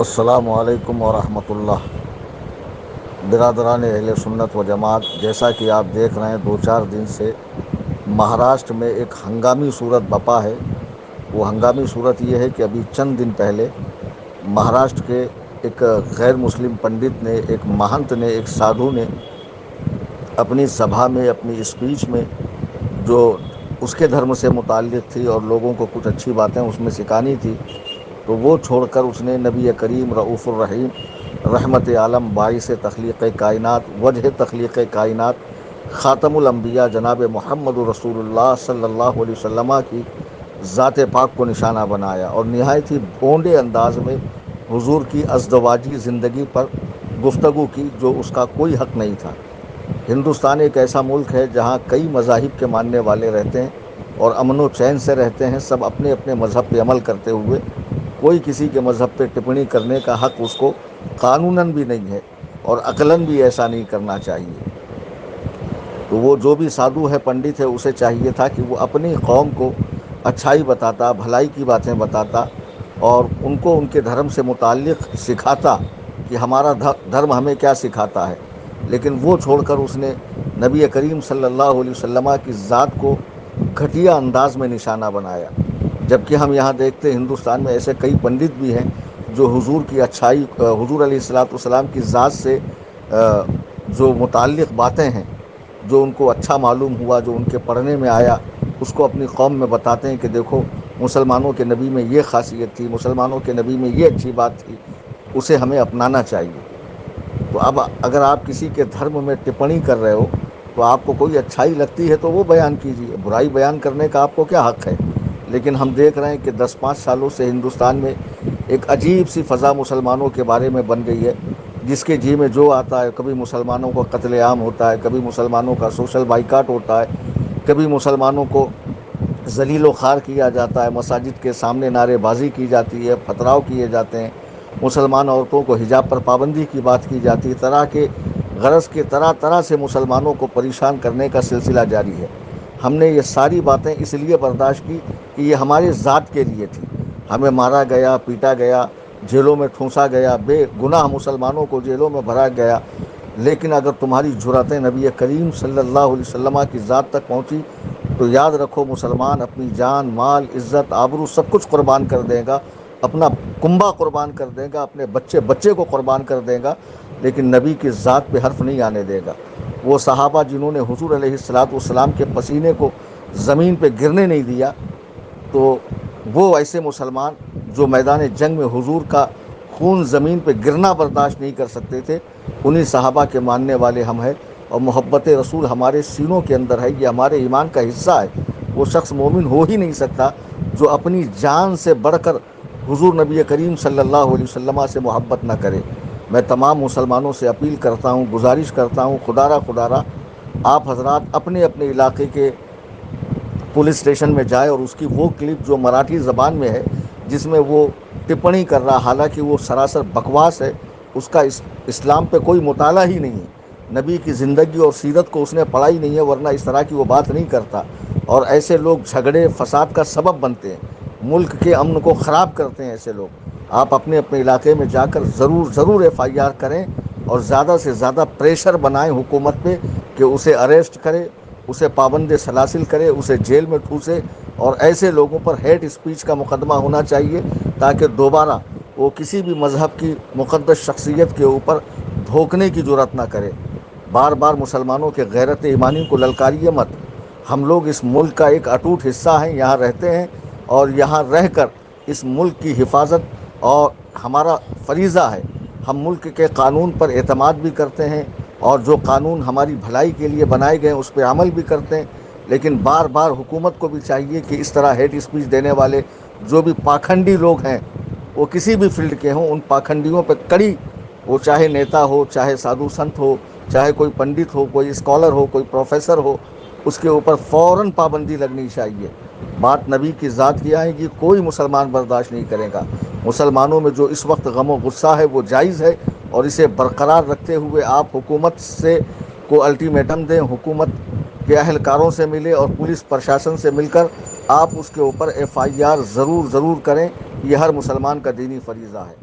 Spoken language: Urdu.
السلام علیکم ورحمۃ اللہ۔ برادران اہل سنت و جماعت، جیسا کہ آپ دیکھ رہے ہیں 2-4 دن سے مہاراشٹر میں ایک ہنگامی صورت بپا ہے۔ وہ ہنگامی صورت یہ ہے کہ ابھی چند دن پہلے مہاراشٹر کے ایک غیر مسلم پنڈت نے، ایک مہنت نے، ایک سادھو نے اپنی سبھا میں، اپنی اسپیچ میں جو اس کے دھرم سے متعلق تھی اور لوگوں کو کچھ اچھی باتیں اس میں سکھانی تھی، تو وہ چھوڑ کر اس نے نبی کریم رؤوف الرحیم، رحمت عالم، باعث تخلیق کائنات، وجہ تخلیق کائنات، خاتم الانبیاء جناب محمد رسول اللہ صلی اللہ علیہ وسلم کی ذات پاک کو نشانہ بنایا اور نہایت ہی بھونڈے انداز میں حضور کی ازدواجی زندگی پر گفتگو کی، جو اس کا کوئی حق نہیں تھا۔ ہندوستان ایک ایسا ملک ہے جہاں کئی مذاہب کے ماننے والے رہتے ہیں اور امن و چین سے رہتے ہیں، سب اپنے اپنے مذہب پہ عمل کرتے ہوئے۔ کوئی کسی کے مذہب پہ ٹپڑی کرنے کا حق اس کو قانوناً بھی نہیں ہے اور عقلاً بھی ایسا نہیں کرنا چاہیے۔ تو وہ جو بھی سادھو ہے، پنڈت ہے، اسے چاہیے تھا کہ وہ اپنی قوم کو اچھائی بتاتا، بھلائی کی باتیں بتاتا اور ان کو ان کے دھرم سے متعلق سکھاتا کہ ہمارا دھرم ہمیں کیا سکھاتا ہے۔ لیکن وہ چھوڑ کر اس نے نبی کریم صلی اللہ علیہ وسلم کی ذات کو گھٹیا انداز میں نشانہ بنایا، جبکہ ہم یہاں دیکھتے ہیں ہندوستان میں ایسے کئی پنڈت بھی ہیں جو حضور کی اچھائی، حضور علیہ السلام کی ذات سے جو متعلق باتیں ہیں، جو ان کو اچھا معلوم ہوا، جو ان کے پڑھنے میں آیا، اس کو اپنی قوم میں بتاتے ہیں کہ دیکھو مسلمانوں کے نبی میں یہ خاصیت تھی، مسلمانوں کے نبی میں یہ اچھی بات تھی، اسے ہمیں اپنانا چاہیے۔ تو اب اگر آپ کسی کے دھرم میں ٹپڑی کر رہے ہو تو آپ کو کوئی اچھائی لگتی ہے تو وہ بیان کیجیے، برائی بیان کرنے کا آپ کو کیا حق ہے؟ لیکن ہم دیکھ رہے ہیں کہ 10-5 سالوں سے ہندوستان میں ایک عجیب سی فضا مسلمانوں کے بارے میں بن گئی ہے، جس کے جی میں جو آتا ہے، کبھی مسلمانوں کو قتل عام ہوتا ہے، کبھی مسلمانوں کا سوشل بائیکاٹ ہوتا ہے، کبھی مسلمانوں کو ذلیل و خوار کیا جاتا ہے، مساجد کے سامنے نعرے بازی کی جاتی ہے، پتھراؤ کیے جاتے ہیں، مسلمان عورتوں کو حجاب پر پابندی کی بات کی جاتی ہے، طرح کے غرض کے طرح طرح سے مسلمانوں کو پریشان کرنے کا سلسلہ جاری ہے۔ ہم نے یہ ساری باتیں اس لیے برداشت کی کہ یہ ہماری ذات کے لیے تھی۔ ہمیں مارا گیا، پیٹا گیا، جیلوں میں ٹھونسا گیا، بے گناہ مسلمانوں کو جیلوں میں بھرا گیا، لیکن اگر تمہاری جرأتیں نبی کریم صلی اللہ علیہ وسلم کی ذات تک پہنچی تو یاد رکھو مسلمان اپنی جان، مال، عزت، آبرو سب کچھ قربان کر دے گا، اپنا کنبہ قربان کر دے گا، اپنے بچے کو قربان کر دے گا، لیکن نبی کی ذات پہ حرف نہیں آنے دے گا۔ وہ صحابہ جنہوں نے حضور علیہ السلام کے پسینے کو زمین پہ گرنے نہیں دیا، تو وہ ایسے مسلمان جو میدان جنگ میں حضور کا خون زمین پہ گرنا برداشت نہیں کر سکتے تھے، انہی صحابہ کے ماننے والے ہم ہیں، اور محبت رسول ہمارے سینوں کے اندر ہے، یہ ہمارے ایمان کا حصہ ہے۔ وہ شخص مومن ہو ہی نہیں سکتا جو اپنی جان سے بڑھ کر حضور نبی کریم صلی اللہ علیہ وسلم سے محبت نہ کرے۔ میں تمام مسلمانوں سے اپیل کرتا ہوں، گزارش کرتا ہوں، خدا را آپ حضرات اپنے اپنے علاقے کے پولیس اسٹیشن میں جائے اور اس کی وہ کلپ جو مراٹھی زبان میں ہے، جس میں وہ ٹپڑی کر رہا، حالانکہ وہ سراسر بکواس ہے، اس کا اسلام پہ کوئی مطالعہ ہی نہیں ہے، نبی کی زندگی اور سیرت کو اس نے پڑھا ہی نہیں ہے، ورنہ اس طرح کی وہ بات نہیں کرتا۔ اور ایسے لوگ جھگڑے فساد کا سبب بنتے ہیں، ملک کے امن کو خراب کرتے ہیں ایسے لوگ۔ آپ اپنے اپنے علاقے میں جا کر ضرور FIR کریں اور زیادہ سے زیادہ پریشر بنائیں حکومت پہ کہ اسے اریسٹ کرے، اسے پابند سلاسل کرے، اسے جیل میں ٹھوسے، اور ایسے لوگوں پر ہیٹ اسپیچ کا مقدمہ ہونا چاہیے تاکہ دوبارہ وہ کسی بھی مذہب کی مقدس شخصیت کے اوپر بھونکنے کی جرات نہ کرے۔ بار بار مسلمانوں کے غیرت ایمانی کو للکاریے مت۔ ہم لوگ اس ملک کا ایک اٹوٹ حصہ ہیں، یہاں رہتے ہیں اور یہاں رہ کر اس ملک کی حفاظت اور ہمارا فریضہ ہے۔ ہم ملک کے قانون پر اعتماد بھی کرتے ہیں اور جو قانون ہماری بھلائی کے لیے بنائے گئے ہیں اس پہ عمل بھی کرتے ہیں، لیکن بار بار حکومت کو بھی چاہیے کہ اس طرح ہیٹ اسپیچ دینے والے جو بھی پاکھنڈی لوگ ہیں، وہ کسی بھی فیلڈ کے ہوں، ان پاکھنڈیوں پہ کڑی، وہ چاہے نیتا ہو، چاہے سادھو سنت ہو، چاہے کوئی پنڈت ہو، کوئی اسکالر ہو، کوئی پروفیسر ہو، اس کے اوپر فوراً پابندی لگنی چاہیے۔ بات نبی کی ذات کی آئے گی، کوئی مسلمان برداشت نہیں کرے گا۔ مسلمانوں میں جو اس وقت غم و غصہ ہے وہ جائز ہے، اور اسے برقرار رکھتے ہوئے آپ حکومت سے کو الٹیمیٹم دیں، حکومت کے اہلکاروں سے ملے اور پولیس پرشاسن سے مل کر آپ اس کے اوپر FIR ضرور کریں۔ یہ ہر مسلمان کا دینی فریضہ ہے۔